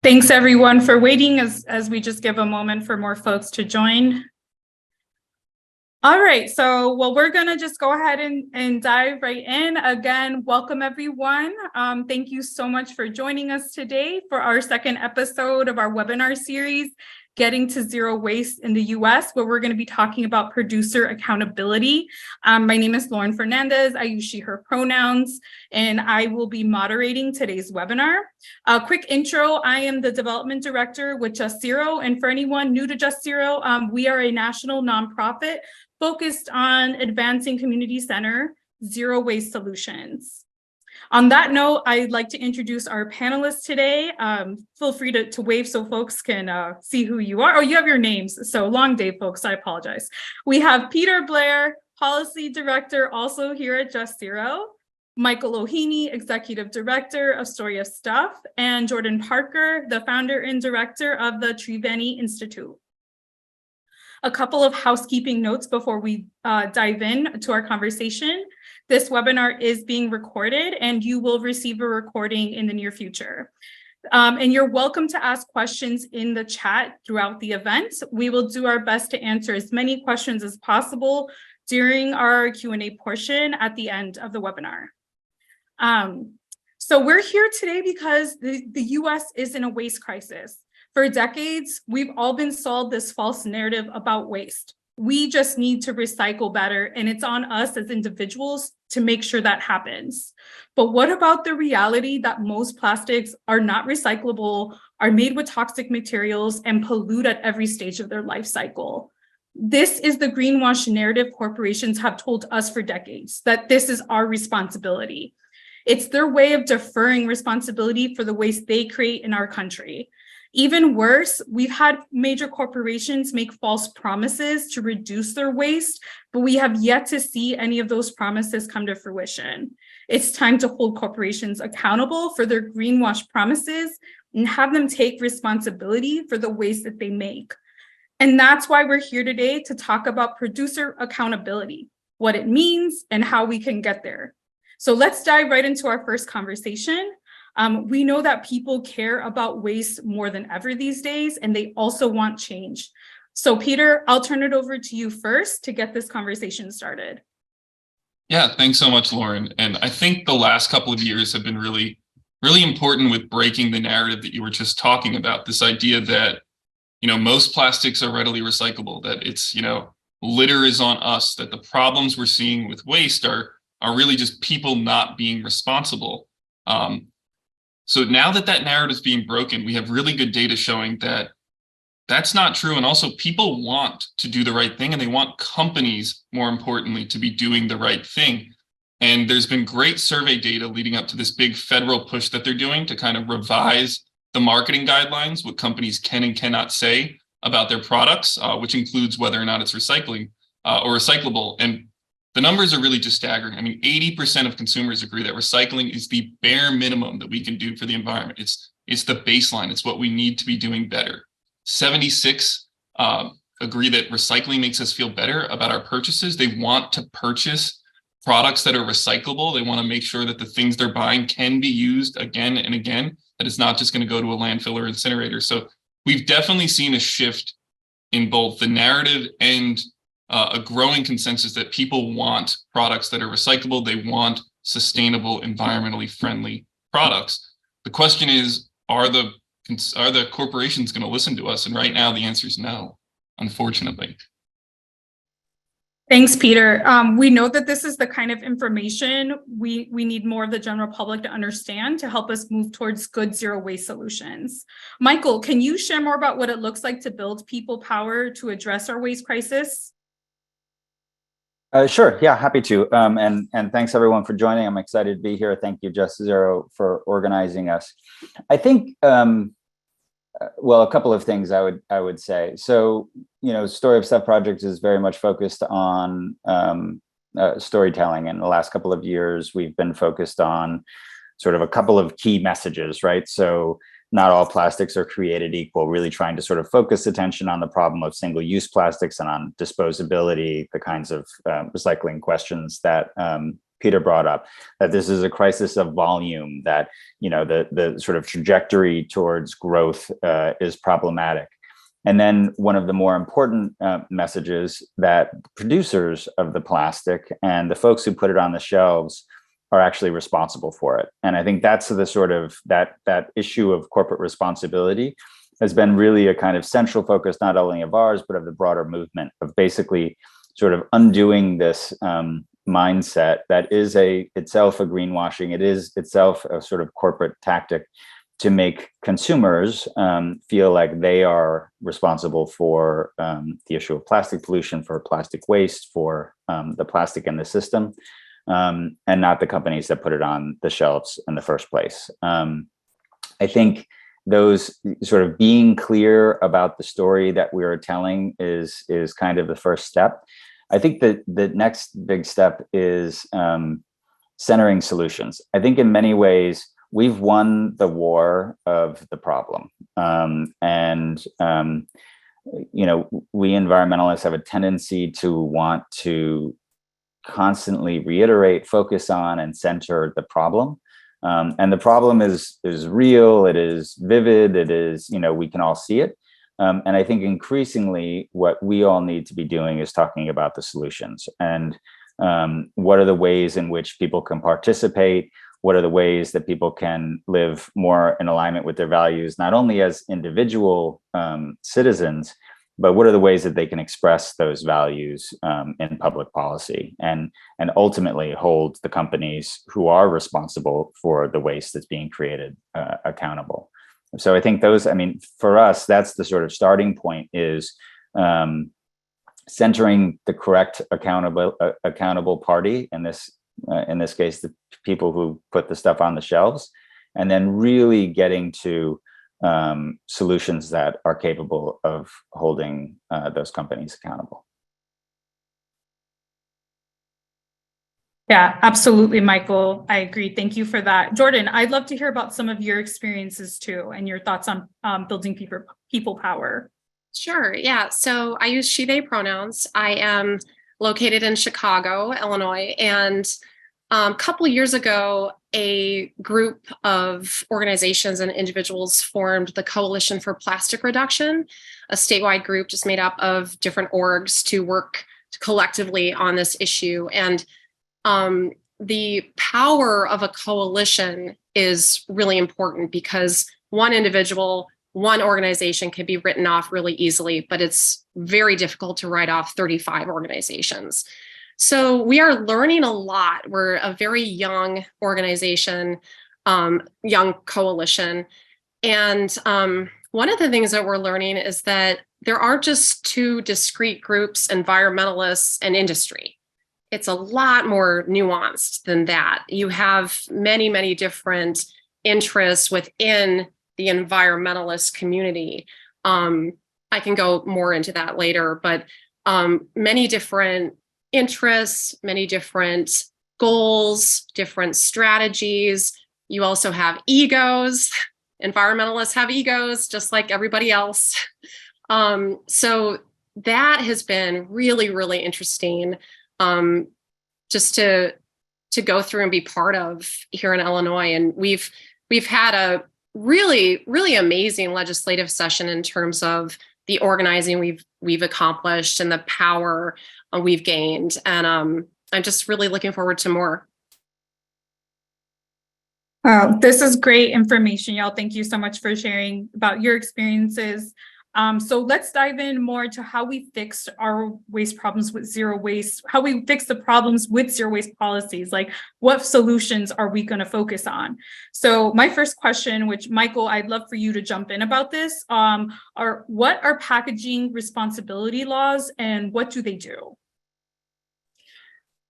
Thanks everyone for waiting as we just give a moment for more folks to join. All right, so we're gonna just go ahead and dive right in. Again, welcome everyone. Thank you so much for joining us today for our second episode of our webinar series, Getting to Zero Waste in the US, where we're gonna be talking about producer accountability. My name is Lauren Fernandez. I use she, her pronouns, and I will be moderating today's webinar. A quick intro, I am the development director with Just Zero, and for anyone new to Just Zero, we are a national nonprofit focused on advancing community center zero waste solutions. On that note, I'd like to introduce our panelists today. Feel free to wave so folks can see who you are. Oh, you have your names. So long day, folks, I apologize. We have Peter Blair, Policy Director, also here at Just Zero, Michael Ohini, Executive Director of Story of Stuff, and Jordan Parker, the founder and director of the Triveni Institute. A couple of housekeeping notes before we dive in to our conversation. This webinar is being recorded and you will receive a recording in the near future. And you're welcome to ask questions in the chat throughout the event. We will do our best to answer as many questions as possible during our Q&A portion at the end of the webinar. So we're here today because the US is in a waste crisis. For decades, we've all been sold this false narrative about waste. We just need to recycle better, and it's on us as individuals to make sure that happens. But what about the reality that most plastics are not recyclable, are made with toxic materials, and pollute at every stage of their life cycle? This is the greenwash narrative corporations have told us for decades, that this is our responsibility. It's their way of deferring responsibility for the waste they create in our country. Even worse, we've had major corporations make false promises to reduce their waste, but we have yet to see any of those promises come to fruition. It's time to hold corporations accountable for their greenwash promises and have them take responsibility for the waste that they make. And that's why we're here today to talk about producer accountability, what it means and how we can get there. So let's dive right into our first conversation. We know that people care about waste more than ever these days, and they also want change. So Peter, I'll turn it over to you first to get this conversation started. Yeah, thanks so much, Lauren. And I think the last couple of years have been really important with breaking the narrative that you were just talking about, this idea that, most plastics are readily recyclable, that it's, litter is on us, that the problems we're seeing with waste are really just people not being responsible. So now that narrative is being broken, we have really good data showing that that's not true. And also people want to do the right thing, and they want companies, more importantly, to be doing the right thing. And there's been great survey data leading up to this big federal push that they're doing to kind of revise the marketing guidelines, what companies can and cannot say about their products, which includes whether or not it's recycling or recyclable. And the numbers are really just staggering. I mean, 80% of consumers agree that recycling is the bare minimum that we can do for the environment. It's the baseline. It's what we need to be doing better. 76 agree that recycling makes us feel better about our purchases. They want to purchase products that are recyclable. They want to make sure that the things they're buying can be used again and again, that it's not just going to go to a landfill or incinerator. So we've definitely seen a shift in both the narrative and a growing consensus that people want products that are recyclable. They want sustainable, environmentally friendly products. The question is, are the corporations going to listen to us? And right now, the answer is no, unfortunately. Thanks, Peter. We know that this is the kind of information we need more of the general public to understand to help us move towards good zero waste solutions. Michael, can you share more about what it looks like to build people power to address our waste crisis? Sure. Yeah, happy to. And thanks everyone for joining. I'm excited to be here. Thank you, Just Zero, for organizing us. I think, well, a couple of things I would say. So, Story of Stuff project is very much focused on storytelling. In the last couple of years, we've been focused on sort of a couple of key messages, right? So not all plastics are created equal, really trying to sort of focus attention on the problem of single-use plastics and on disposability, the kinds of recycling questions that Peter brought up, that this is a crisis of volume, that, you know, the sort of trajectory towards growth is problematic. And then one of the more important messages, that producers of the plastic and the folks who put it on the shelves are actually responsible for it. And I think that's the sort of that issue of corporate responsibility has been really a kind of central focus, not only of ours, but of the broader movement, of basically sort of undoing this mindset that is itself a greenwashing. It is itself a sort of corporate tactic to make consumers feel like they are responsible for the issue of plastic pollution, for plastic waste, for the plastic in the system, and not the companies that put it on the shelves in the first place. I think those sort of being clear about the story that we are telling is kind of the first step. I think that the next big step is centering solutions. I think in many ways, we've won the war of the problem. You know, we environmentalists have a tendency to want to constantly reiterate, focus on, and center the problem. And the problem is real, it is vivid, it is, you know, we can all see it. And I think increasingly what we all need to be doing is talking about the solutions, and what are the ways in which people can participate. What are the ways that people can live more in alignment with their values, not only as individual citizens, but what are the ways that they can express those values in public policy, and ultimately hold the companies who are responsible for the waste that's being created accountable. So I think those, I mean, for us, that's the sort of starting point, is centering the correct accountable party, in this case, the people who put the stuff on the shelves, and then really getting to solutions that are capable of holding those companies accountable. Yeah, absolutely, Michael. I agree. Thank you for that. Jordan, I'd love to hear about some of your experiences too, and your thoughts on building people power. Sure. Yeah. So I use she, they pronouns. I am located in Chicago, Illinois. And a couple of years ago, a group of organizations and individuals formed the Coalition for Plastic Reduction, a statewide group just made up of different orgs to work collectively on this issue. And the power of a coalition is really important, because one individual, one organization can be written off really easily, but it's very difficult to write off 35 organizations. So we are learning a lot. We're a very young organization, young coalition. And one of the things that we're learning is that there aren't just two discrete groups, environmentalists and industry. It's a lot more nuanced than that. You have many, many different interests within the environmentalist community. I can go more into that later, but many different interests, many different goals, different strategies. You also have egos. Environmentalists have egos, just like everybody else. So that has been really, really interesting, just to go through and be part of here in Illinois. And we've had a really, really amazing legislative session in terms of the organizing we've accomplished and the power we've gained. And I'm just really looking forward to more. This is great information, y'all. Thank you so much for sharing about your experiences. So let's dive in more to how we fixed our waste problems with zero waste, how we fix the problems with zero waste policies, like what solutions are we going to focus on? So my first question, which Michael, I'd love for you to jump in about this, what are packaging responsibility laws and what do they do?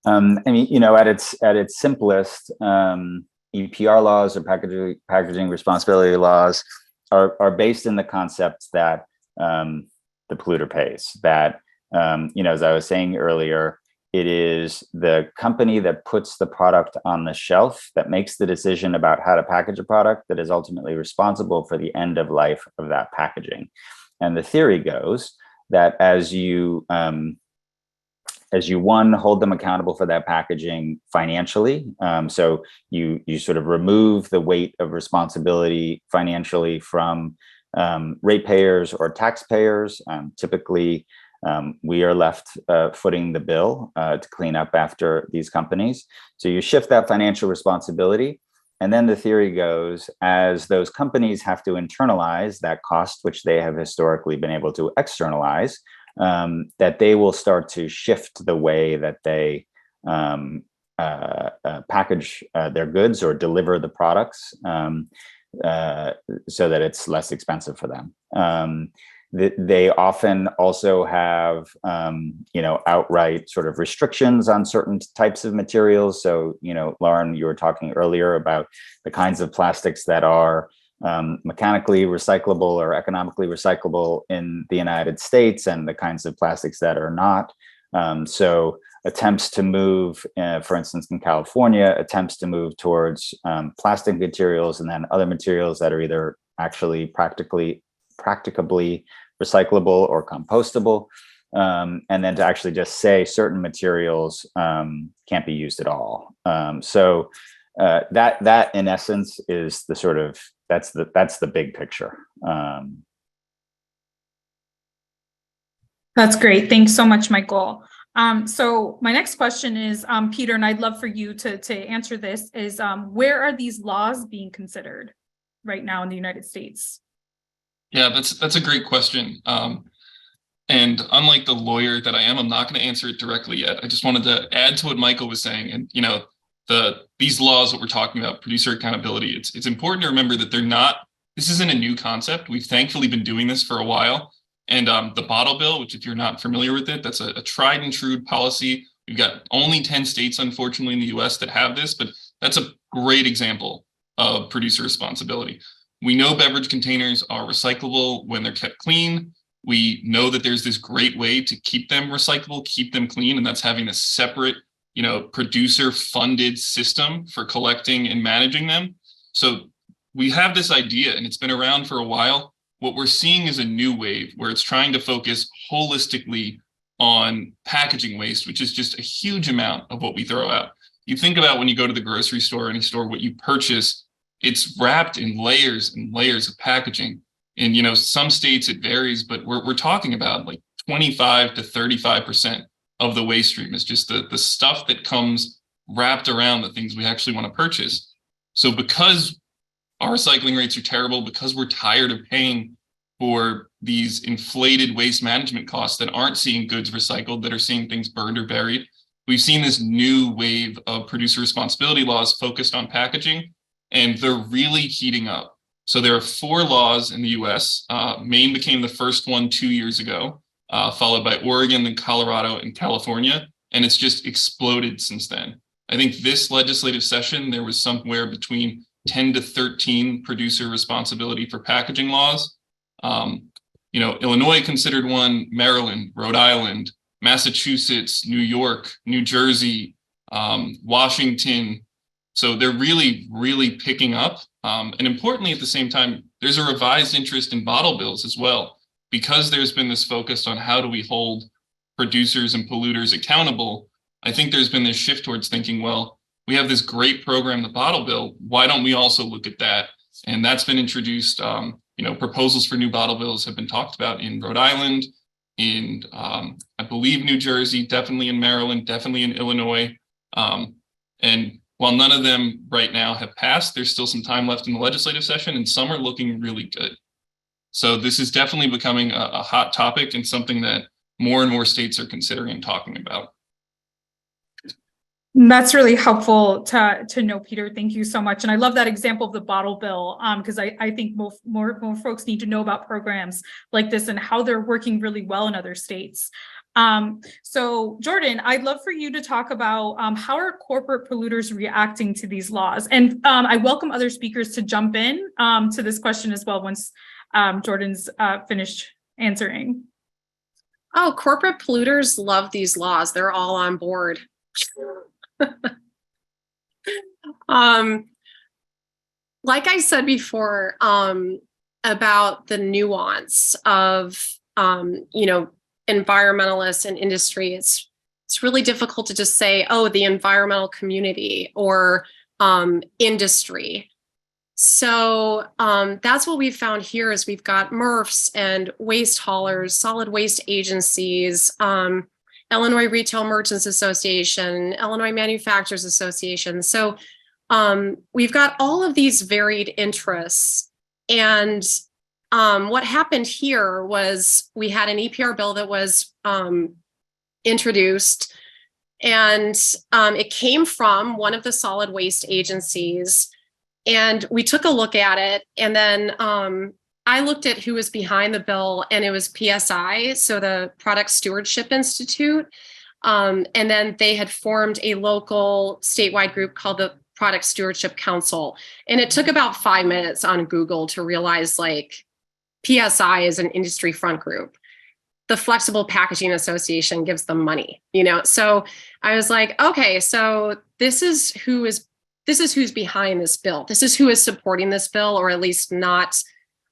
I mean, you know, at its simplest, EPR laws, or packaging responsibility laws, are based in the concept that the polluter pays. That, you know, as I was saying earlier, it is the company that puts the product on the shelf, that makes the decision about how to package a product, that is ultimately responsible for the end of life of that packaging. And the theory goes that as you as you one, hold them accountable for that packaging financially. So you sort of remove the weight of responsibility financially from ratepayers or taxpayers. Typically, we are left footing the bill to clean up after these companies. So you shift that financial responsibility. And then the theory goes, as those companies have to internalize that cost, which they have historically been able to externalize, that they will start to shift the way that they package their goods or deliver the products so that it's less expensive for them. They often also have, outright sort of restrictions on certain types of materials. So, Lauren, you were talking earlier about the kinds of plastics that are mechanically recyclable or economically recyclable in the United States and the kinds of plastics that are not. So attempts to move, for instance, in California, attempts to move towards plastic materials and then other materials that are either actually practicably recyclable or compostable, and then to actually just say certain materials can't be used at all. So that in essence is the sort of that's the big picture. That's great. Thanks so much, Michael. So my next question is, Peter, and I'd love for you to answer this, is where are these laws being considered right now in the United States? Yeah, that's a great question. And unlike the lawyer that I am, I'm not going to answer it directly yet. I just wanted to add to what Michael was saying. And, these laws that we're talking about, producer accountability, it's important to remember that this isn't a new concept. We've thankfully been doing this for a while. And the bottle bill, which if you're not familiar with it, that's a tried and true policy. We've got only 10 states, unfortunately, in the US that have this, but that's a great example of producer responsibility. We know beverage containers are recyclable when they're kept clean. We know that there's this great way to keep them recyclable, keep them clean, and that's having a separate, producer-funded system for collecting and managing them. So we have this idea, and it's been around for a while. What we're seeing is a new wave where it's trying to focus holistically on packaging waste, which is just a huge amount of what we throw out. You think about when you go to the grocery store or any store, what you purchase, it's wrapped in layers and layers of packaging. In some states it varies, but we're talking about like 25 to 35% of the waste stream is just the stuff that comes wrapped around the things we actually want to purchase. So because our recycling rates are terrible, because we're tired of paying for these inflated waste management costs that aren't seeing goods recycled, that are seeing things burned or buried, we've seen this new wave of producer responsibility laws focused on packaging, and they're really heating up. So there are 4 laws in the US. Maine became the first one 2 years ago, followed by Oregon, then Colorado, and California. And it's just exploded since then. I think this legislative session, there was somewhere between 10 to 13 producer responsibility for packaging laws. Illinois considered one, Maryland, Rhode Island, Massachusetts, New York, New Jersey, Washington. So they're really, really picking up. And importantly, at the same time, there's a revised interest in bottle bills as well, because there's been this focus on how do we hold producers and polluters accountable. I think there's been this shift towards thinking, well, we have this great program, the bottle bill. Why don't we also look at that? And that's been introduced. Proposals for new bottle bills have been talked about in Rhode Island, in I believe New Jersey, definitely in Maryland, definitely in Illinois. And while none of them right now have passed, there's still some time left in the legislative session, and some are looking really good. So this is definitely becoming a hot topic and something that more and more states are considering and talking about. That's really helpful to know, Peter. Thank you so much. And I love that example of the bottle bill, because I think more folks need to know about programs like this and how they're working really well in other states. So Jordan, I'd love for you to talk about how are corporate polluters reacting to these laws? And I welcome other speakers to jump in to this question as well once Jordan's finished answering. Oh, corporate polluters love these laws. They're all on board. Like I said before, about the nuance of, environmentalists and industry, it's it's really difficult to just say, oh, the environmental community or industry. So that's what we've found here is we've got MRFs and waste haulers, solid waste agencies, Illinois Retail Merchants Association, Illinois Manufacturers Association. So we've got all of these varied interests. And what happened here was we had an EPR bill that was introduced, and it came from one of the solid waste agencies. And we took a look at it, and then I looked at who was behind the bill, and it was PSI, so the Product Stewardship Institute. And then they had formed a local statewide group called the Product Stewardship Council. And it took about 5 minutes on Google to realize like PSI is an industry front group. The Flexible Packaging Association gives them money, you know? So I was like, okay, so this is who's behind this bill. This is who is supporting this bill, or at least not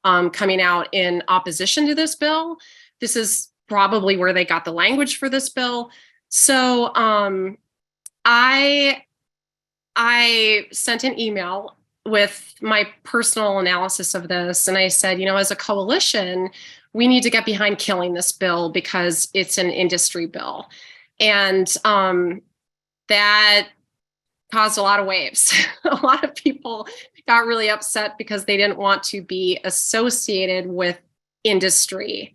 coming out in opposition to this bill. This is probably where they got the language for this bill. So I sent an email with my personal analysis of this. And I said, you know, as a coalition, we need to get behind killing this bill because it's an industry bill. And that caused a lot of waves. A lot of people got really upset because they didn't want to be associated with industry,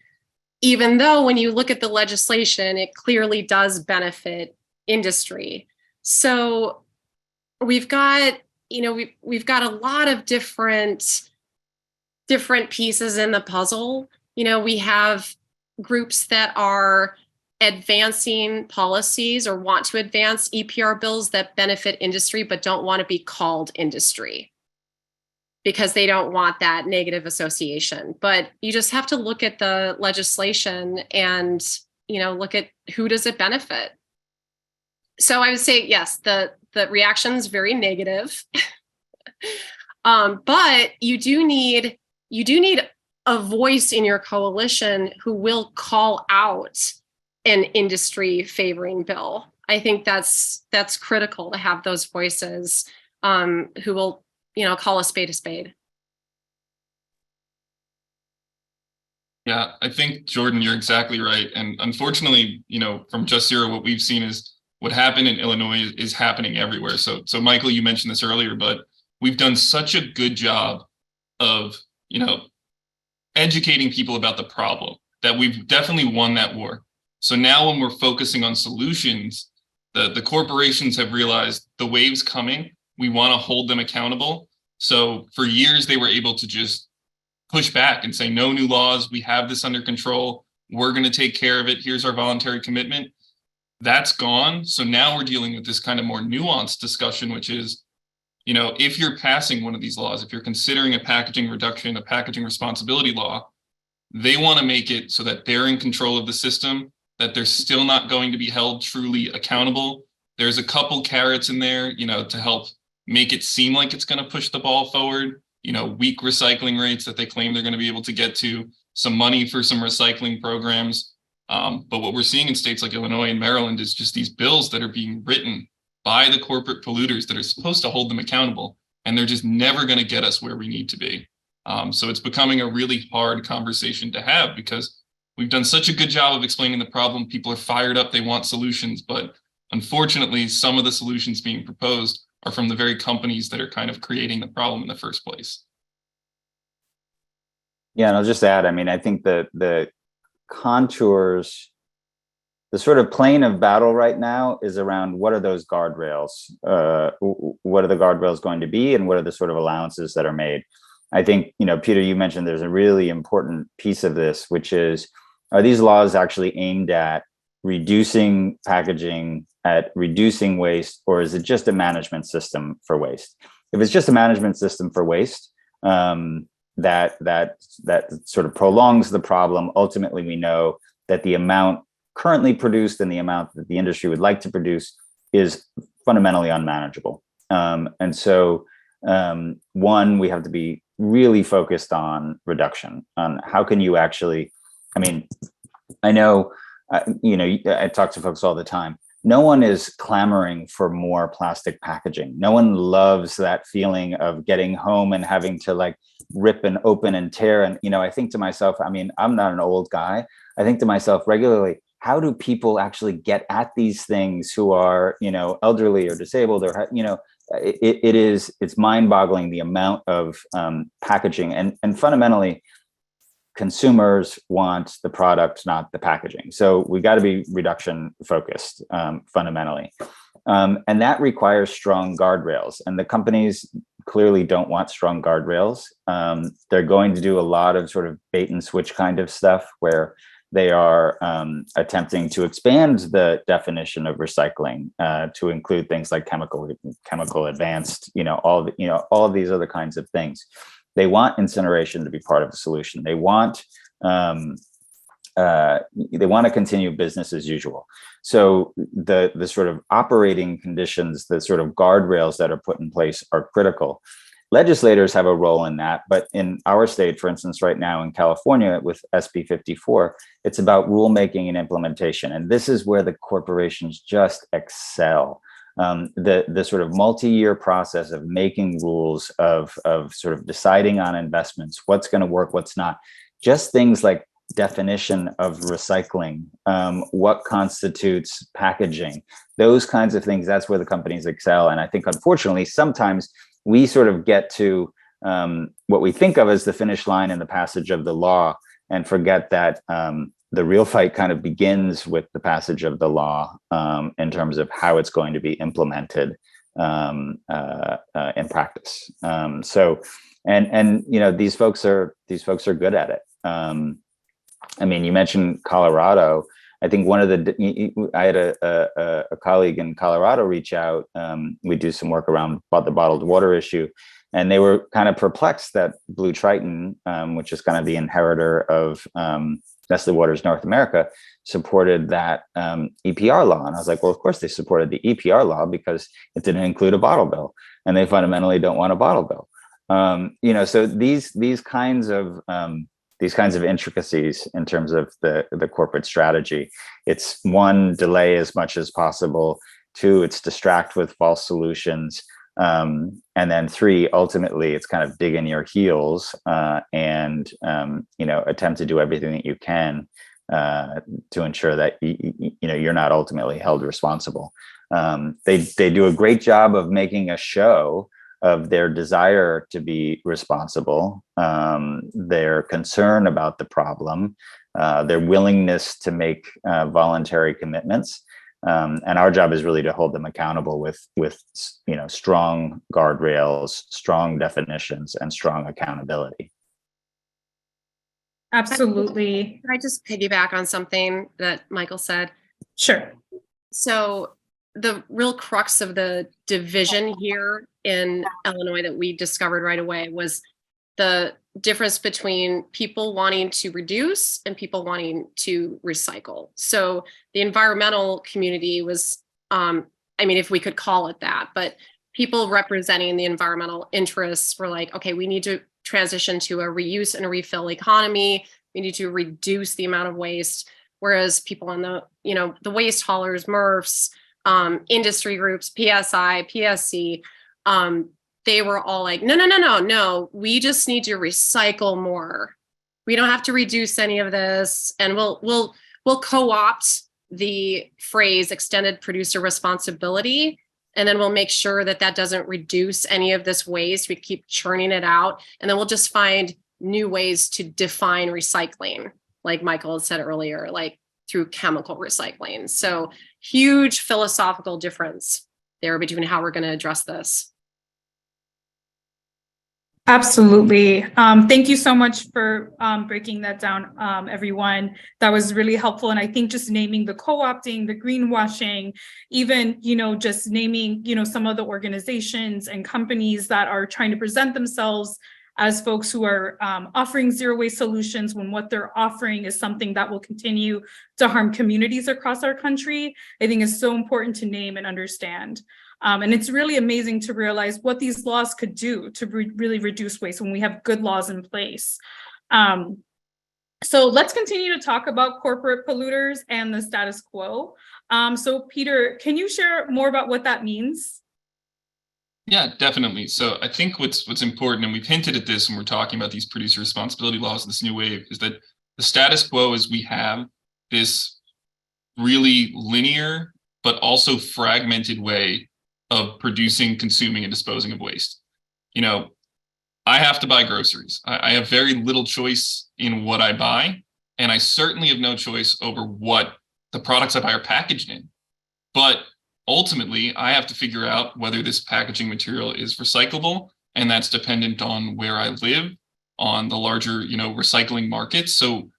even though when you look at the legislation, it clearly does benefit industry. So we've got, you know, we've got a lot of different pieces in the puzzle. You know, we have groups that are advancing policies or want to advance EPR bills that benefit industry, but don't want to be called industry because they don't want that negative association. But you just have to look at the legislation and, you know, look at who does it benefit. So I would say, yes, the reaction is very negative, but you do need a voice in your coalition who will call out an industry favoring bill. I think that's critical to have those voices who will, you know, call a spade a spade. Yeah, I think, Jordan, you're exactly right. And unfortunately, you know, from Just Zero, what we've seen is what happened in Illinois is happening everywhere. So Michael, you mentioned this earlier, but we've done such a good job of, you know, educating people about the problem that we've definitely won that war. So now when we're focusing on solutions, the corporations have realized the wave's coming. We want to hold them accountable. So for years, they were able to just push back and say, no new laws. We have this under control. We're going to take care of it. Here's our voluntary commitment. That's gone. So now we're dealing with this kind of more nuanced discussion, which is, you know, if you're passing one of these laws, if you're considering a packaging reduction, a packaging responsibility law, they want to make it so that they're in control of the system, that they're still not going to be held truly accountable. There's a couple carrots in there, you know, to help make it seem like it's going to push the ball forward, you know, weak recycling rates that they claim they're going to be able to get to, some money for some recycling programs. But what we're seeing in states like Illinois and Maryland is just these bills that are being written by the corporate polluters that are supposed to hold them accountable, and they're just never going to get us where we need to be. So it's becoming a really hard conversation to have because we've done such a good job of explaining the problem. People are fired up, they want solutions, but unfortunately, some of the solutions being proposed are from the very companies that are kind of creating the problem in the first place. Yeah, and I'll just add, I mean, I think the contours, the sort of plane of battle right now is around what are those guardrails? What are the guardrails going to be, and what are the sort of allowances that are made? I think, you know, Peter, you mentioned there's a really important piece of this, which is, are these laws actually aimed at reducing packaging, at reducing waste, or is it just a management system for waste? If it's just a management system for waste, that sort of prolongs the problem. Ultimately, we know that the amount currently produced and the amount that the industry would like to produce is fundamentally unmanageable. And so, one, we have to be really focused on reduction, on how can you actually, I mean, I know, you know, I talk to folks all the time. no one is clamoring for more plastic packaging. No one loves that feeling of getting home and having to like rip and open and tear. And, I think to myself, I mean, I'm not an old guy. I think to myself regularly, how do people actually get at these things who are, elderly or disabled or, it's mind-boggling the amount of packaging, and fundamentally consumers want the product, not the packaging. So we got to be reduction focused fundamentally, and that requires strong guardrails, and the companies clearly don't want strong guardrails. They're going to do a lot of sort of bait and switch kind of stuff where they are attempting to expand the definition of recycling to include things like chemical advanced, all of these other kinds of things. They want incineration to be part of the solution. They want to continue business as usual. So the sort of operating conditions, the sort of guardrails that are put in place are critical. Legislators have a role in that, but in our state, for instance, right now in California with SB 54, it's about rulemaking and implementation. And this is where the corporations just excel. The sort of multi-year process of making rules, of sort of deciding on investments, what's going to work, what's not, just things like definition of recycling, what constitutes packaging, those kinds of things. That's where the companies excel. And I think, unfortunately, sometimes we sort of get to what we think of as the finish line in the passage of the law and forget that the real fight kind of begins with the passage of the law in terms of how it's going to be implemented in practice. These folks are good at it. I mean, you mentioned Colorado. I think I had a colleague in Colorado reach out. We do some work around the bottled water issue, and they were kind of perplexed that Blue Triton, which is kind of the inheritor of Nestle Waters North America, supported that EPR law. And I was like, well, of course they supported the EPR law because it didn't include a bottle bill, and they fundamentally don't want a bottle bill. So these kinds of intricacies in terms of the corporate strategy. It's one, delay as much as possible. Two, it's distract with false solutions. And then three, ultimately, it's kind of dig in your heels and attempt to do everything that you can to ensure that you're not ultimately held responsible. They do a great job of making a show of their desire to be responsible, their concern about the problem, their willingness to make voluntary commitments. And our job is really to hold them accountable with strong guardrails, strong definitions, and strong accountability. Absolutely. Can I just piggyback on something that Michael said? Sure. So the real crux of the division here in Illinois that we discovered right away was the difference between people wanting to reduce and people wanting to recycle. So the environmental community was, if we could call it that, but people representing the environmental interests were like, okay, we need to transition to a reuse and a refill economy. We need to reduce the amount of waste. Whereas people on the waste haulers, MRFs, industry groups, PSI, PSC, they were all like, no, we just need to recycle more. We don't have to reduce any of this. And we'll co-opt the phrase extended producer responsibility. And then we'll make sure that doesn't reduce any of this waste. We keep churning it out. And then we'll just find new ways to define recycling, like Michael had said earlier, like through chemical recycling. So huge philosophical difference there between how we're going to address this. Absolutely. Thank you so much for breaking that down, everyone. That was really helpful. And I think just naming the co-opting, the greenwashing, even, just naming, some of the organizations and companies that are trying to present themselves as folks who are offering zero waste solutions when what they're offering is something that will continue to harm communities across our country, I think is so important to name and understand. And it's really amazing to realize what these laws could do to really reduce waste when we have good laws in place. So let's continue to talk about corporate polluters and the status quo. So Peter, can you share more about what that means? Yeah, definitely. So I think what's important, and we've hinted at this when we're talking about these producer responsibility laws, this new wave, is that the status quo is we have this really linear but also fragmented way of producing, consuming, and disposing of waste. You know, I have to buy groceries. I have very little choice in what I buy, and I certainly have no choice over what the products I buy are packaged in. But ultimately, I have to figure out whether this packaging material is recyclable, and that's dependent on where I live, on the larger, recycling markets. So,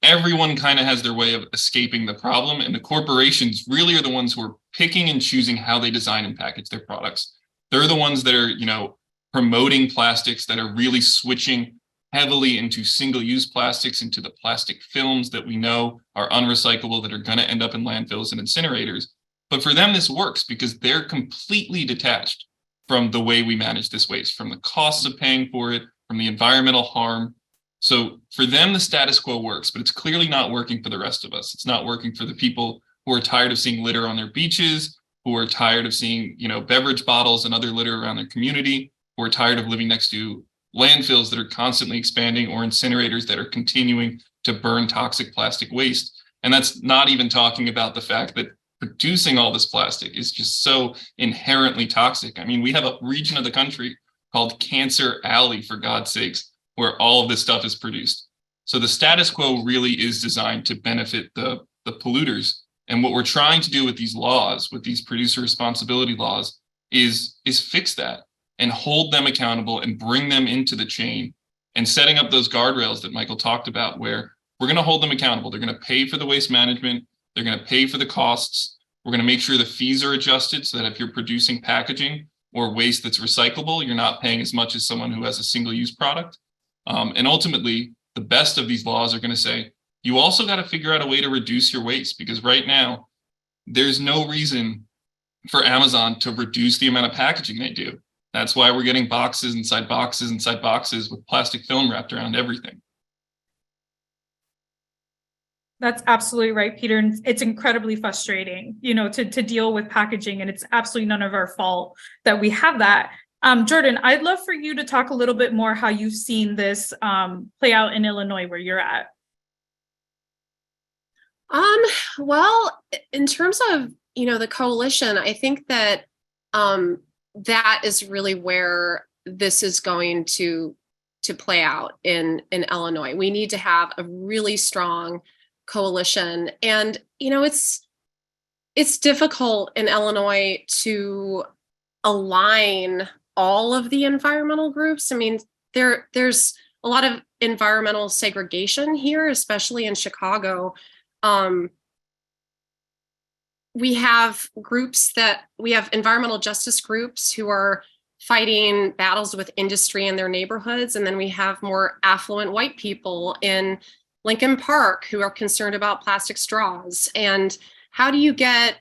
everyone kind of has their way of escaping the problem, and the corporations really are the ones who are picking and choosing how they design and package their products. They're the ones that are, promoting plastics, that are really switching heavily into single-use plastics, into the plastic films that we know are unrecyclable, that are going to end up in landfills and incinerators. But for them, this works because they're completely detached from the way we manage this waste, from the costs of paying for it, from the environmental harm. So for them, the status quo works, but it's clearly not working for the rest of us. It's not working for the people who are tired of seeing litter on their beaches, who are tired of seeing, beverage bottles and other litter around their community, who are tired of living next to landfills that are constantly expanding or incinerators that are continuing to burn toxic plastic waste. And that's not even talking about the fact that producing all this plastic is just so inherently toxic. I mean, we have a region of the country called Cancer Alley, for God's sakes, where all of this stuff is produced. So the status quo really is designed to benefit the polluters. And what we're trying to do with these laws, with these producer responsibility laws, is fix that and hold them accountable and bring them into the chain, and setting up those guardrails that Michael talked about, where we're going to hold them accountable. They're going to pay for the waste management. They're going to pay for the costs. We're going to make sure the fees are adjusted so that if you're producing packaging or waste that's recyclable, you're not paying as much as someone who has a single-use product. And ultimately, the best of these laws are going to say, you also got to figure out a way to reduce your waste, because right now, there's no reason for Amazon to reduce the amount of packaging they do. That's why we're getting boxes inside boxes inside boxes with plastic film wrapped around everything. That's absolutely right, Peter. And it's incredibly frustrating, to deal with packaging, and it's absolutely none of our fault that we have that. Jordan, I'd love for you to talk a little bit more how you've seen this play out in Illinois, where you're at. Well, in terms of, the coalition, I think that that is really where this is going to play out in Illinois. We need to have a really strong coalition. And, it's difficult in Illinois to align all of the environmental groups. I mean, there's a lot of environmental segregation here, especially in Chicago. We have environmental justice groups who are fighting battles with industry in their neighborhoods. And then we have more affluent white people in Lincoln Park who are concerned about plastic straws. And how do you get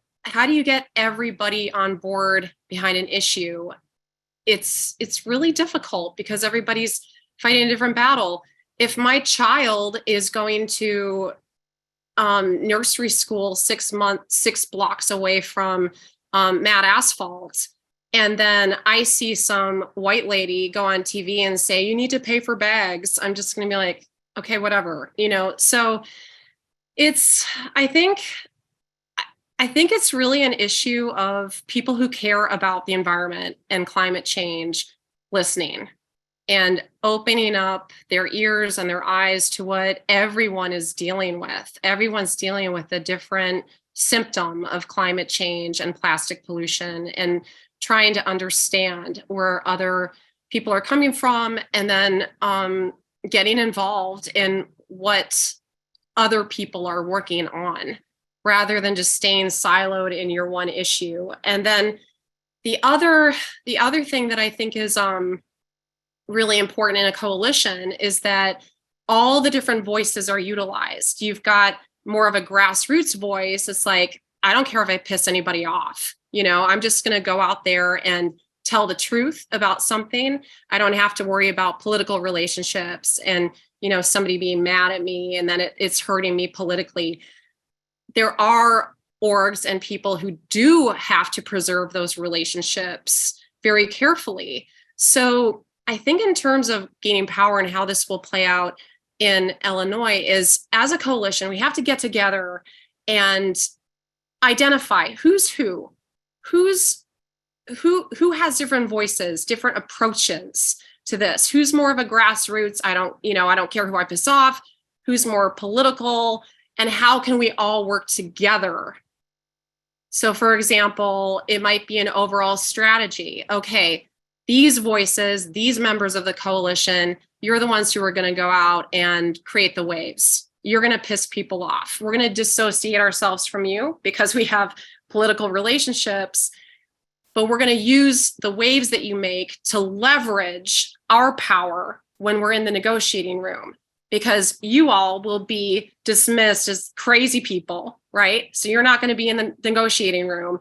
everybody on board behind an issue? It's really difficult because everybody's fighting a different battle. If my child is going to nursery school 6 blocks away from Mad Asphalt, and then I see some white lady go on TV and say, you need to pay for bags, I'm just going to be like, okay, whatever, So I think it's really an issue of people who care about the environment and climate change listening and opening up their ears and their eyes to what everyone is dealing with. Everyone's dealing with a different symptom of climate change and plastic pollution, and trying to understand where other people are coming from, and then getting involved in what other people are working on, rather than just staying siloed in your one issue. And then the other thing that I think is really important in a coalition is that all the different voices are utilized. You've got more of a grassroots voice. It's like, I don't care if I piss anybody off. I'm just going to go out there and tell the truth about something. I don't have to worry about political relationships and, somebody being mad at me and then it's hurting me politically. There are orgs and people who do have to preserve those relationships very carefully. So I think in terms of gaining power and how this will play out in Illinois is, as a coalition, we have to get together and identify who's who has different voices, different approaches to this, who's more of a grassroots, I don't care who I piss off, who's more political, and how can we all work together. So for example, it might be an overall strategy. Okay, these voices, these members of the coalition, you're the ones who are going to go out and create the waves. You're going to piss people off. We're going to dissociate ourselves from you because we have political relationships, but we're going to use the waves that you make to leverage our power when we're in the negotiating room, because you all will be dismissed as crazy people, right? So you're not going to be in the negotiating room.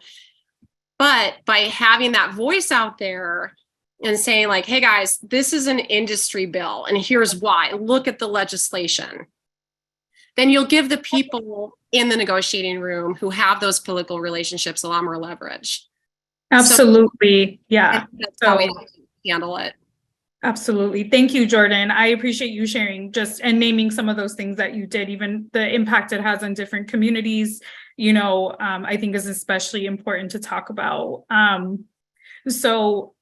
But by having that voice out there and saying like, hey guys, this is an industry bill and here's why, look at the legislation, then you'll give the people in the negotiating room who have those political relationships a lot more leverage. Absolutely. Yeah. That's how we have to handle it. Absolutely. Thank you, Jordan. I appreciate you sharing just and naming some of those things that you did, even the impact it has on different communities, I think is especially important to talk about.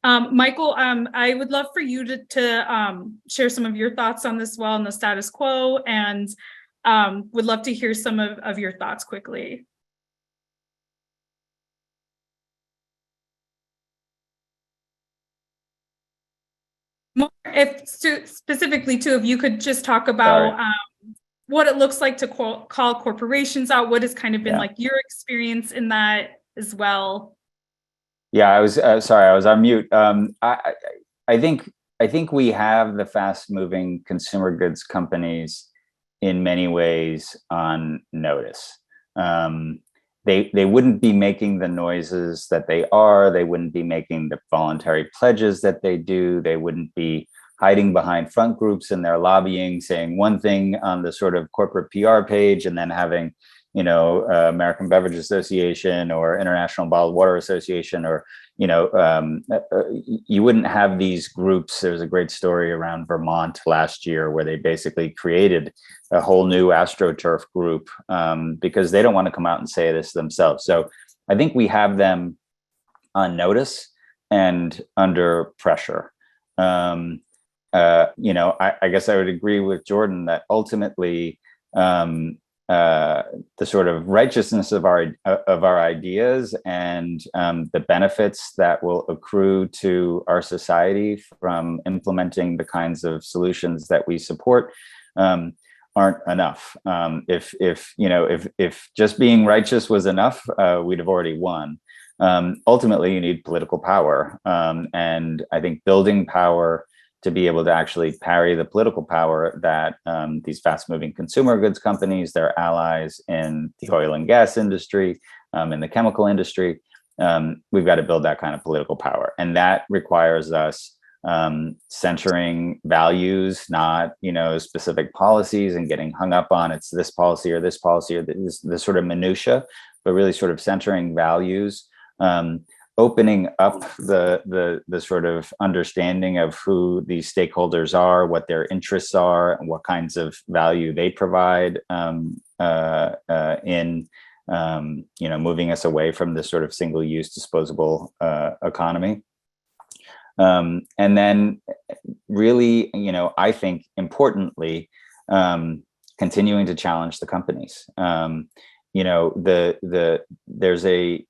Michael, I would love for you to share some of your thoughts on this and the status quo, and would love to hear some of your thoughts quickly. If specifically too, if you could just talk about what it looks like to call corporations out, what has kind of been like your experience in that as well. Yeah, I was sorry, I was on mute. I think we have the fast-moving consumer goods companies in many ways on notice. They wouldn't be making the noises that they are. They wouldn't be making the voluntary pledges that they do. They wouldn't be hiding behind front groups in their lobbying, saying one thing on the sort of corporate PR page and then having, American Beverage Association or International Bottled Water Association, or, you wouldn't have these groups. There's a great story around Vermont last year where they basically created a whole new AstroTurf group because they don't want to come out and say this themselves. So I think we have them on notice and under pressure. I guess I would agree with Jordan that ultimately the sort of righteousness of our ideas and the benefits that will accrue to our society from implementing the kinds of solutions that we support aren't enough. If just being righteous was enough, we'd have already won. Ultimately, you need political power, and I think building power to be able to actually parry the political power that these fast-moving consumer goods companies, their allies in the oil and gas industry, in the chemical industry, we've got to build that kind of political power. And that requires us centering values, not, specific policies and getting hung up on it's this policy or this sort of minutia, but really sort of centering values, opening up the sort of understanding of who these stakeholders are, what their interests are, and what kinds of value they provide in moving us away from this sort of single-use disposable economy. And then really, I think importantly, continuing to challenge the companies. There's a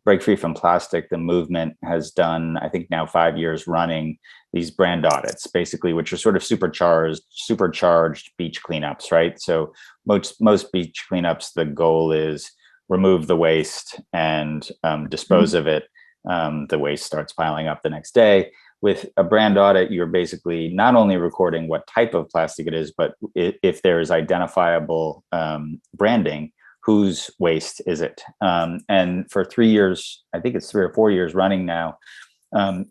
Break Free from Plastic, the movement has done, I think now 5 years running, these brand audits, basically, which are sort of supercharged beach cleanups, right? So most beach cleanups, the goal is remove the waste and dispose of it. The waste starts piling up the next day. With a brand audit, you're basically not only recording what type of plastic it is, but if there is identifiable branding, whose waste is it? And for 3 years, I think it's 3 or 4 years running now,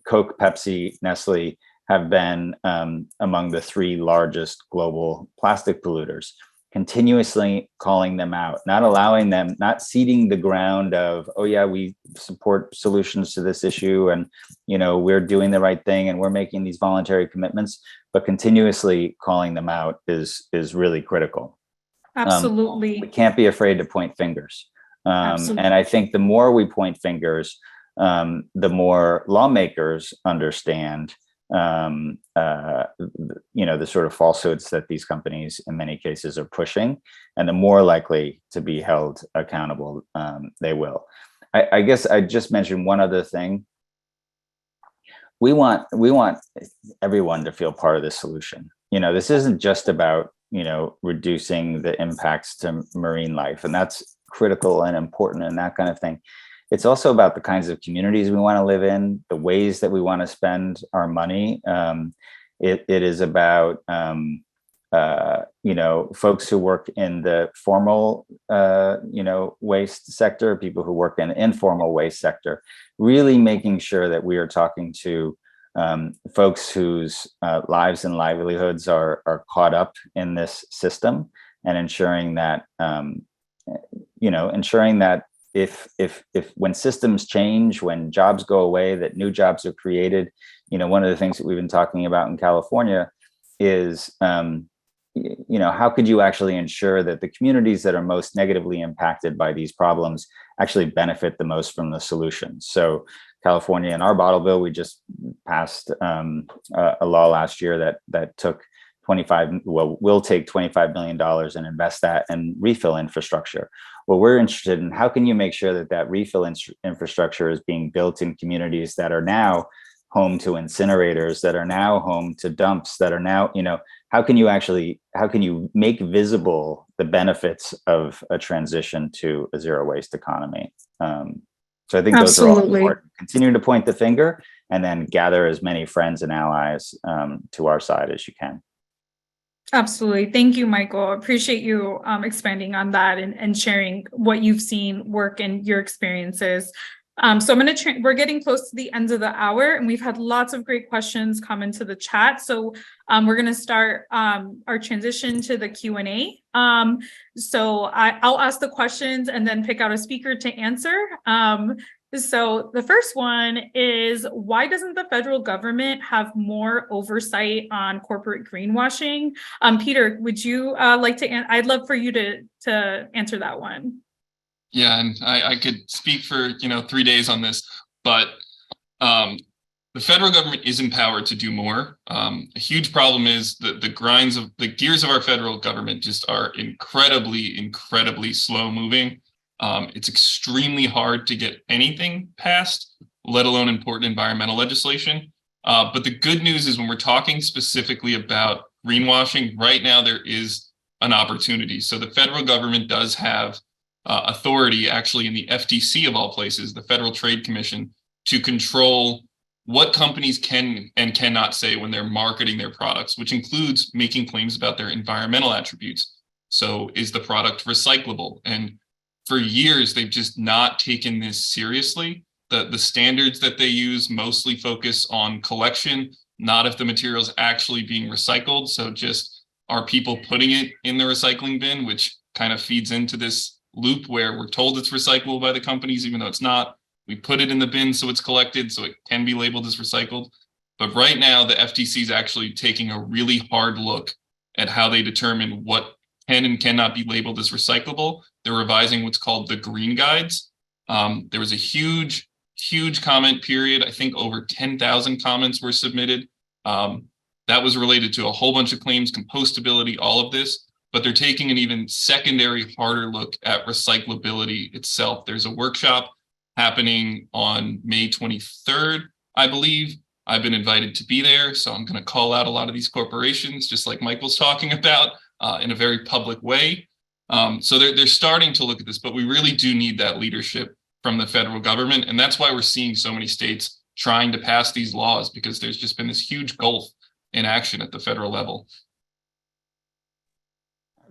Coke, Pepsi, Nestle have been among the 3 largest global plastic polluters. continuously calling them out, not allowing them, not ceding the ground of, oh yeah, we support solutions to this issue, and we're doing the right thing and we're making these voluntary commitments, but continuously calling them out is really critical. Absolutely. We can't be afraid to point fingers. And I think the more we point fingers, the more lawmakers understand the sort of falsehoods that these companies in many cases are pushing, and the more likely to be held accountable they will. I guess I just mentioned one other thing. We want everyone to feel part of the solution. This isn't just about reducing the impacts to marine life, and that's critical and important and that kind of thing. It's also about the kinds of communities we want to live in, the ways that we want to spend our money. It is about folks who work in the formal waste sector, people who work in the informal waste sector, really making sure that we are talking to folks whose lives and livelihoods are caught up in this system, and ensuring that if when systems change, when jobs go away, that new jobs are created. One of the things that we've been talking about in California is how could you actually ensure that the communities that are most negatively impacted by these problems actually benefit the most from the solutions? So California, in our bottle bill, we just passed a law last year that took will take $25 million and invest that in refill infrastructure. Well, we're interested in how can you make sure that refill infrastructure is being built in communities that are now home to incinerators, that are now home to dumps, that are now, how can you make visible the benefits of a transition to a zero waste economy? So I think those are all important. Continue to point the finger, and then gather as many friends and allies to our side as you can. Absolutely. Thank you, Michael. Appreciate you expanding on that and sharing what you've seen work and your experiences. So we're getting close to the end of the hour, and we've had lots of great questions come into the chat. So we're going to start our transition to the Q&A. So I'll ask the questions and then pick out a speaker to answer. So the first one is, why doesn't the federal government have more oversight on corporate greenwashing? Peter, would you like to? I'd love for you to answer that one. Yeah, and I could speak for 3 days on this, but the federal government is empowered to do more. A huge problem is that the gears of our federal government just are incredibly slow moving. It's extremely hard to get anything passed, let alone important environmental legislation. But the good news is, when we're talking specifically about greenwashing, right now there is an opportunity. So the federal government does have authority, actually, in the FTC of all places, the Federal Trade Commission, to control what companies can and cannot say when they're marketing their products, which includes making claims about their environmental attributes. So is the product recyclable? And for years, they've just not taken this seriously. The standards that they use mostly focus on collection, not if the material is actually being recycled. So just, are people putting it in the recycling bin, which kind of feeds into this loop where we're told it's recyclable by the companies, even though it's not. We put it in the bin so it's collected, so it can be labeled as recycled. But right now, the FTC is actually taking a really hard look at how they determine what can and cannot be labeled as recyclable. They're revising what's called the green guides. There was a huge comment period. I think over 10,000 comments were submitted. That was related to a whole bunch of claims, compostability, all of this. But they're taking an even secondary, harder look at recyclability itself. There's a workshop happening on May 23rd, I believe. I've been invited to be there, so I'm going to call out a lot of these corporations, just like Michael's talking about, in a very public way. So they're starting to look at this, but we really do need that leadership from the federal government. And that's why we're seeing so many states trying to pass these laws, because there's just been this huge gulf in action at the federal level.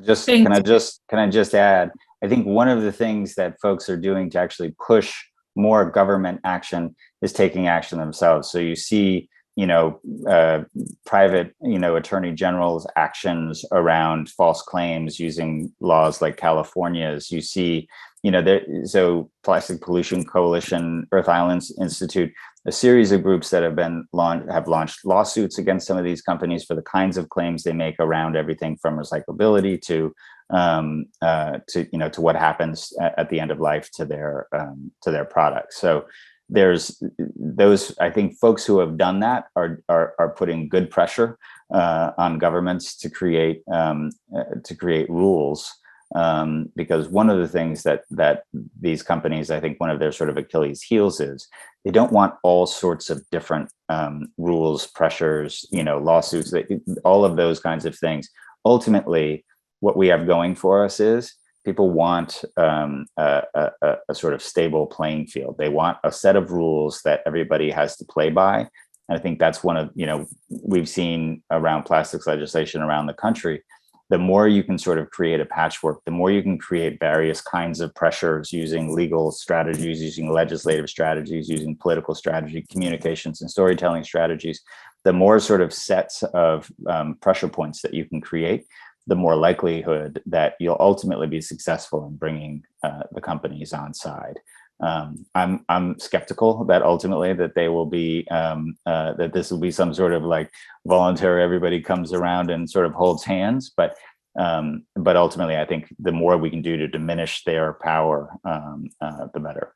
Can I just add, I think one of the things that folks are doing to actually push more government action is taking action themselves. So you see, private, attorney general's actions around false claims using laws like California's. You see, so Plastic Pollution Coalition, Earth Islands Institute, a series of groups that have launched lawsuits against some of these companies for the kinds of claims they make around everything from recyclability to what happens at the end of life to their products. So there's those, I think, folks who have done that are putting good pressure on governments to create rules, because one of the things that these companies, I think one of their sort of Achilles heels is they don't want all sorts of different rules, pressures, lawsuits, all of those kinds of things. Ultimately, what we have going for us is people want a sort of stable playing field. They want a set of rules that everybody has to play by. And I think that's one of, we've seen around plastics legislation around the country. The more you can sort of create a patchwork, the more you can create various kinds of pressures using legal strategies, using legislative strategies, using political strategy, communications and storytelling strategies, the more sort of sets of pressure points that you can create, the more likelihood that you'll ultimately be successful in bringing the companies on side. I'm skeptical that ultimately that they will be that this will be some sort of like voluntary, everybody comes around and sort of holds hands, but ultimately I think the more we can do to diminish their power, the better.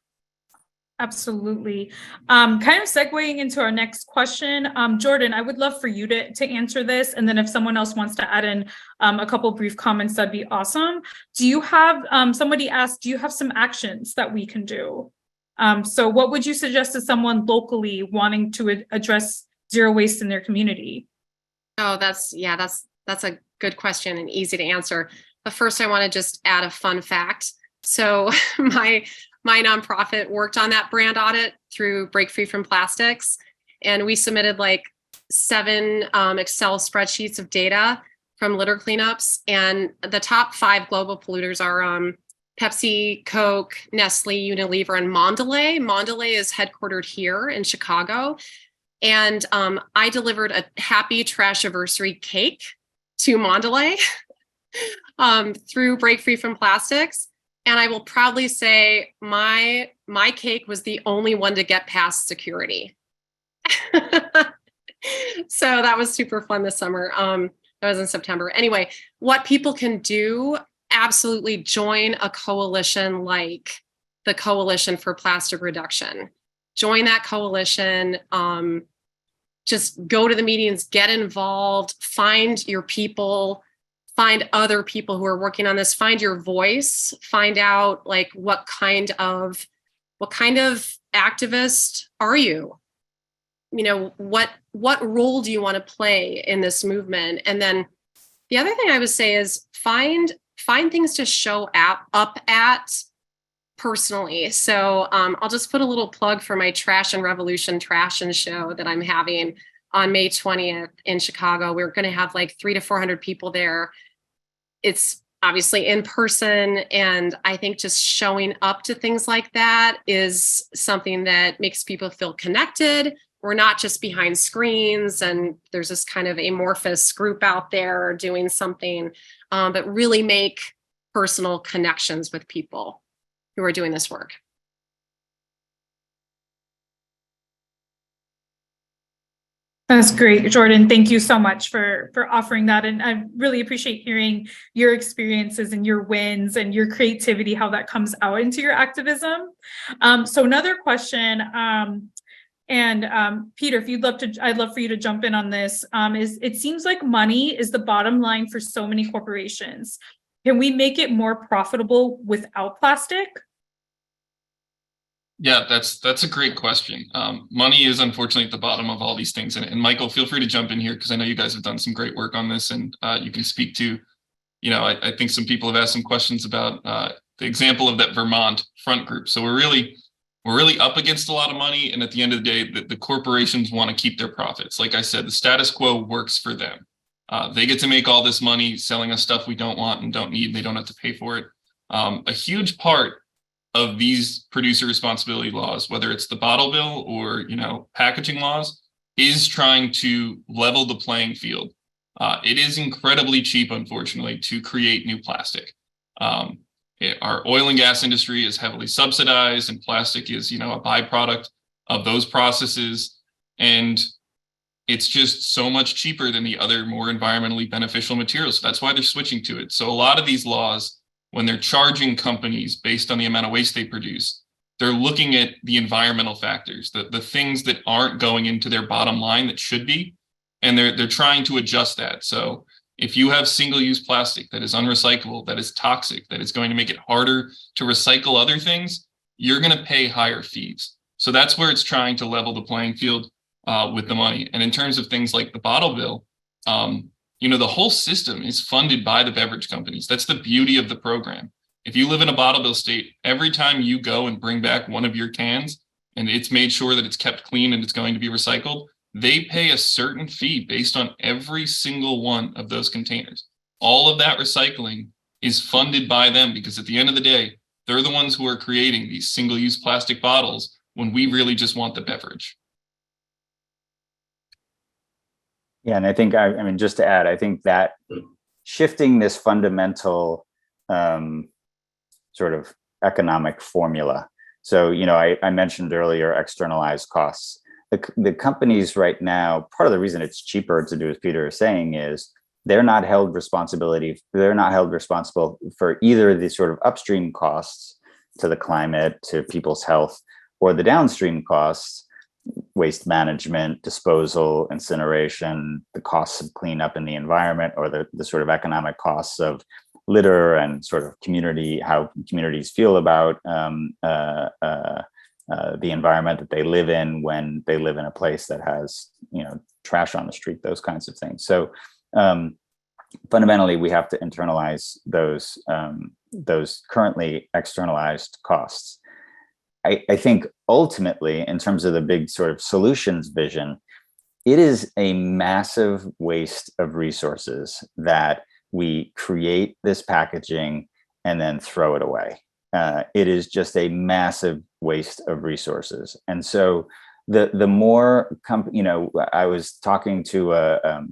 Absolutely. Kind of segueing into our next question, Jordan, I would love for you to answer this. And then if someone else wants to add in a couple brief comments, that'd be awesome. Do you have, somebody asked, do you have some actions that we can do? So what would you suggest to someone locally wanting to address zero waste in their community? Oh, that's a good question and easy to answer. But first I want to just add a fun fact. So my nonprofit worked on that brand audit through Break Free from Plastics. And we submitted like 7 Excel spreadsheets of data from litter cleanups. And the top 5 global polluters are Pepsi, Coke, Nestle, Unilever, and Mondelez. Mondelez is headquartered here in Chicago. And I delivered a happy Trashiversary cake to Mondelez through Break Free from Plastics. And I will proudly say my cake was the only one to get past security. So that was super fun this summer. That was in September. Anyway, what people can do, absolutely join a coalition like the Coalition for Plastic Reduction. Join that coalition. Just go to the meetings, get involved, find your people, find other people who are working on this, find your voice, find out like what kind of activist are you? What role do you want to play in this movement? And then the other thing I would say is find things to show up at personally. So I'll just put a little plug for my Trash and Revolution Trash and Show that I'm having on May 20th in Chicago. We're going to have like 300 to 400 people there. It's obviously in person. And I think just showing up to things like that is something that makes people feel connected. We're not just behind screens and there's this kind of amorphous group out there doing something, but really make personal connections with people who are doing this work. That's great, Jordan. Thank you so much for offering that. And I really appreciate hearing your experiences and your wins and your creativity, how that comes out into your activism. So another question, Peter, if I'd love for you to jump in on this, is it seems like money is the bottom line for so many corporations. Can we make it more profitable without plastic? Yeah, that's a great question. Money is unfortunately at the bottom of all these things. And Michael, feel free to jump in here because I know you guys have done some great work on this and you can speak to, I think some people have asked some questions about the example of that Vermont front group. So we're really up against a lot of money. And at the end of the day, the corporations want to keep their profits. Like I said, the status quo works for them. They get to make all this money selling us stuff we don't want and don't need, and they don't have to pay for it. A huge part of these producer responsibility laws, whether it's the bottle bill or, packaging laws, is trying to level the playing field. It is incredibly cheap, unfortunately, to create new plastic. Our oil and gas industry is heavily subsidized, and plastic is, a byproduct of those processes. And it's just so much cheaper than the other more environmentally beneficial materials. So that's why they're switching to it. So a lot of these laws, when they're charging companies based on the amount of waste they produce, they're looking at the environmental factors, the things that aren't going into their bottom line that should be, and they're trying to adjust that. So if you have single-use plastic that is unrecyclable, that is toxic, that is going to make it harder to recycle other things, you're going to pay higher fees. So that's where it's trying to level the playing field with the money. And in terms of things like the bottle bill, the whole system is funded by the beverage companies. That's the beauty of the program. If you live in a bottle bill state, every time you go and bring back one of your cans and it's made sure that it's kept clean and it's going to be recycled, they pay a certain fee based on every single one of those containers. All of that recycling is funded by them, because at the end of the day, they're the ones who are creating these single-use plastic bottles when we really just want the beverage. Yeah, and I think, I mean, just to add, I think that shifting this fundamental sort of economic formula. So, I mentioned earlier externalized costs. The companies right now, part of the reason it's cheaper to do, as Peter is saying, is they're not held responsible for either the sort of upstream costs to the climate, to people's health, or the downstream costs, waste management, disposal, incineration, the costs of cleanup in the environment, or the sort of economic costs of litter and sort of how communities feel about the environment that they live in when they live in a place that has, trash on the street, those kinds of things. So fundamentally, we have to internalize those currently externalized costs. I think ultimately, in terms of the big sort of solutions vision, it is a massive waste of resources that we create this packaging and then throw it away. It is just a massive waste of resources. And so the more, I was talking to a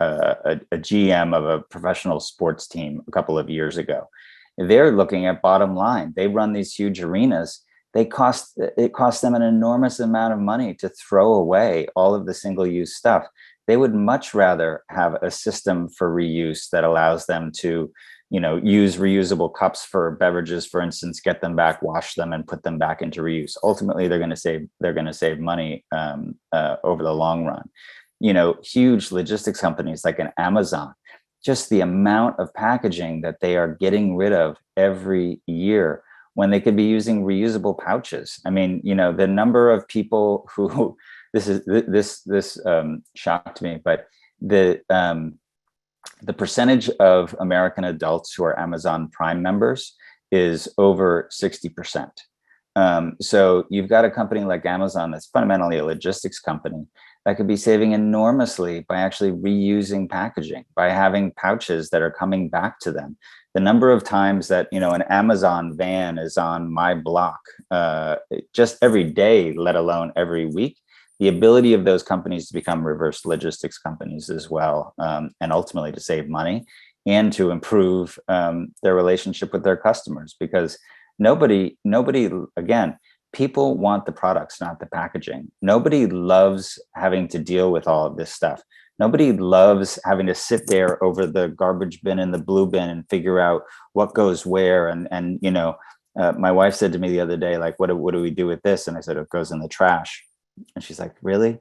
GM of a professional sports team a couple of years ago. They're looking at bottom line. They run these huge arenas. It costs them an enormous amount of money to throw away all of the single-use stuff. They would much rather have a system for reuse that allows them to, use reusable cups for beverages, for instance, get them back, wash them, and put them back into reuse. Ultimately, they're going to save money over the long run. Huge logistics companies like an Amazon, just the amount of packaging that they are getting rid of every year, when they could be using reusable pouches. I mean, the number of people who this shocked me, but the percentage of American adults who are Amazon Prime members is over 60%. So you've got a company like Amazon that's fundamentally a logistics company that could be saving enormously by actually reusing packaging, by having pouches that are coming back to them. The number of times that, an Amazon van is on my block just every day, let alone every week, the ability of those companies to become reverse logistics companies as well, and ultimately to save money and to improve their relationship with their customers, because nobody, again, people want the products, not the packaging. Nobody loves having to deal with all of this stuff. Nobody loves having to sit there over the garbage bin and the blue bin and figure out what goes where. And my wife said to me the other day, like, what do we do with this? And I said, it goes in the trash. And she's like, really?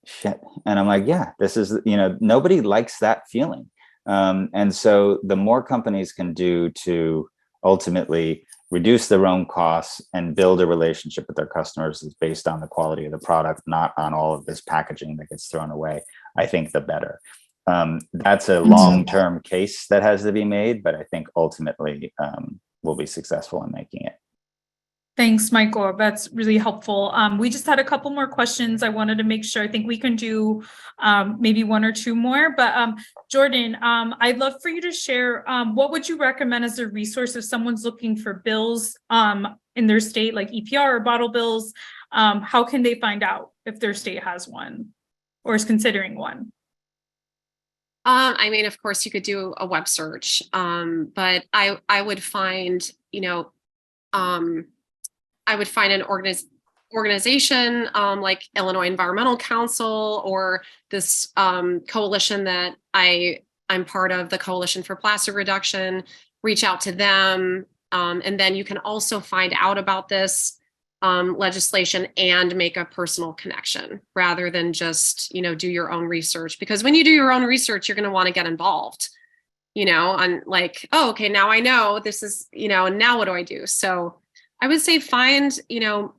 Shit. And I'm like, yeah, this is, nobody likes that feeling. And so the more companies can do to ultimately reduce their own costs and build a relationship with their customers is based on the quality of the product, not on all of this packaging that gets thrown away, I think the better. That's a long-term case that has to be made, but I think ultimately we'll be successful in making it. Thanks, Michael. That's really helpful. We just had a couple more questions. I wanted to make sure. I think we can do maybe one or two more. But Jordan, I'd love for you to share what would you recommend as a resource if someone's looking for bills in their state, like EPR or bottle bills? How can they find out if their state has one? or is considering one? I mean, of course, you could do a web search, but I would find, I would find an organization like Illinois Environmental Council, or this coalition that I'm part of, the Coalition for Plastic Reduction. Reach out to them, and then you can also find out about this legislation and make a personal connection rather than just, do your own research. Because when you do your own research, you're going to want to get involved, on like, oh, okay, now I know this is, and now what do I do? So I would say find the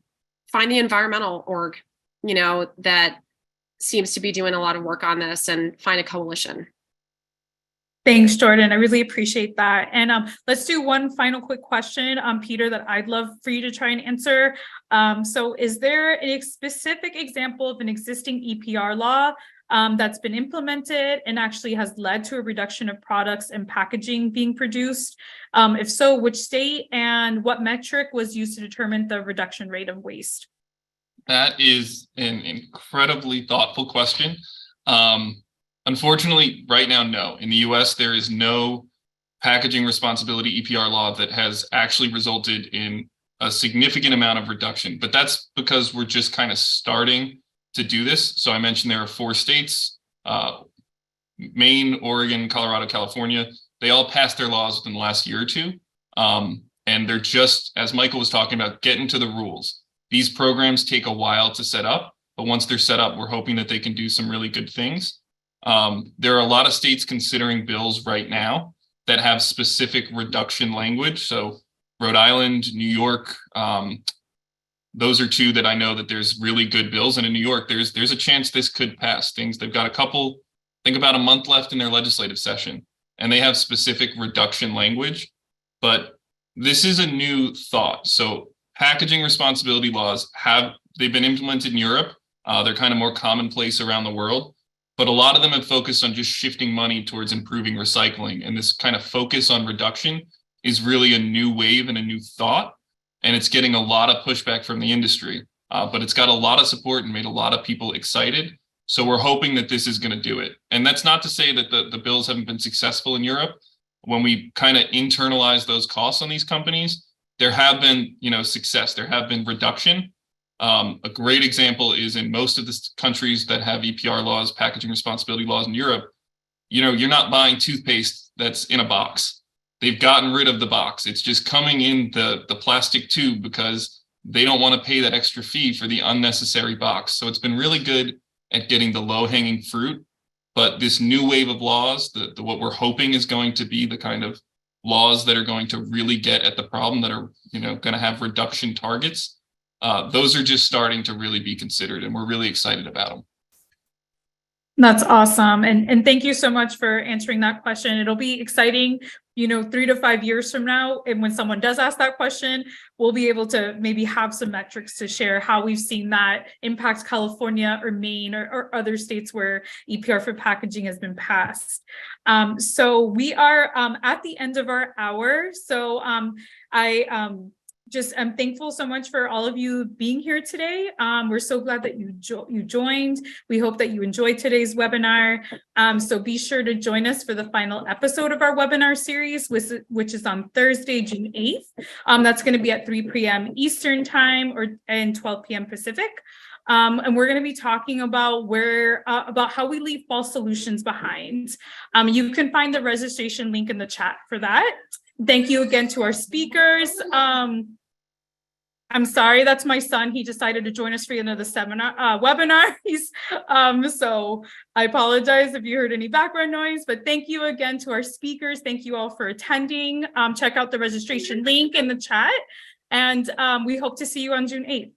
environmental org, that seems to be doing a lot of work on this, and find a coalition. Thanks, Jordan. I really appreciate that. And let's do one final quick question, Peter, that I'd love for you to try and answer. So is there a specific example of an existing EPR law that's been implemented and actually has led to a reduction of products and packaging being produced? If so, which state and what metric was used to determine the reduction rate of waste? That is an incredibly thoughtful question. Unfortunately, right now, no. In the US, there is no packaging responsibility EPR law that has actually resulted in a significant amount of reduction. But that's because we're just kind of starting to do this. So I mentioned there are 4 states, Maine, Oregon, Colorado, California. They all passed their laws within the last year or two. And they're just, as Michael was talking about, getting to the rules. These programs take a while to set up, but once they're set up, we're hoping that they can do some really good things. There are a lot of states considering bills right now that have specific reduction language. So Rhode Island, New York, those are 2 that I know that there's really good bills. And in New York, there's a chance this could pass. They've got I think about a month left in their legislative session, and they have specific reduction language. But this is a new thought. So packaging responsibility laws they've been implemented in Europe. They're kind of more commonplace around the world. But a lot of them have focused on just shifting money towards improving recycling. And this kind of focus on reduction is really a new wave and a new thought. And it's getting a lot of pushback from the industry. But it's got a lot of support and made a lot of people excited. So we're hoping that this is going to do it. And that's not to say that the bills haven't been successful in Europe. When we kind of internalize those costs on these companies, there have been, success. There have been reduction. A great example is in most of the countries that have EPR laws, packaging responsibility laws in Europe, you're not buying toothpaste that's in a box. They've gotten rid of the box. It's just coming in the plastic tube because they don't want to pay that extra fee for the unnecessary box. So it's been really good at getting the low-hanging fruit. But this new wave of laws, what we're hoping is going to be the kind of laws that are going to really get at the problem, that are going to have reduction targets, those are just starting to really be considered, and we're really excited about them. That's awesome. And thank you so much for answering that question. It'll be exciting, 3 to 5 years from now. And when someone does ask that question, we'll be able to maybe have some metrics to share how we've seen that impact California or Maine or other states where EPR for packaging has been passed. So we are at the end of our hour. So I'm thankful so much for all of you being here today. We're so glad that you joined. We hope that you enjoyed today's webinar. So be sure to join us for the final episode of our webinar series, which is on Thursday, June 8th. That's going to be at 3 p.m. Eastern time and 12 p.m. Pacific. And we're going to be talking about about how we leave false solutions behind. You can find the registration link in the chat for that. Thank you again to our speakers. I'm sorry, that's my son. He decided to join us for another webinar. So I apologize if you heard any background noise, but thank you again to our speakers. Thank you all for attending. Check out the registration link in the chat, and we hope to see you on June 8th.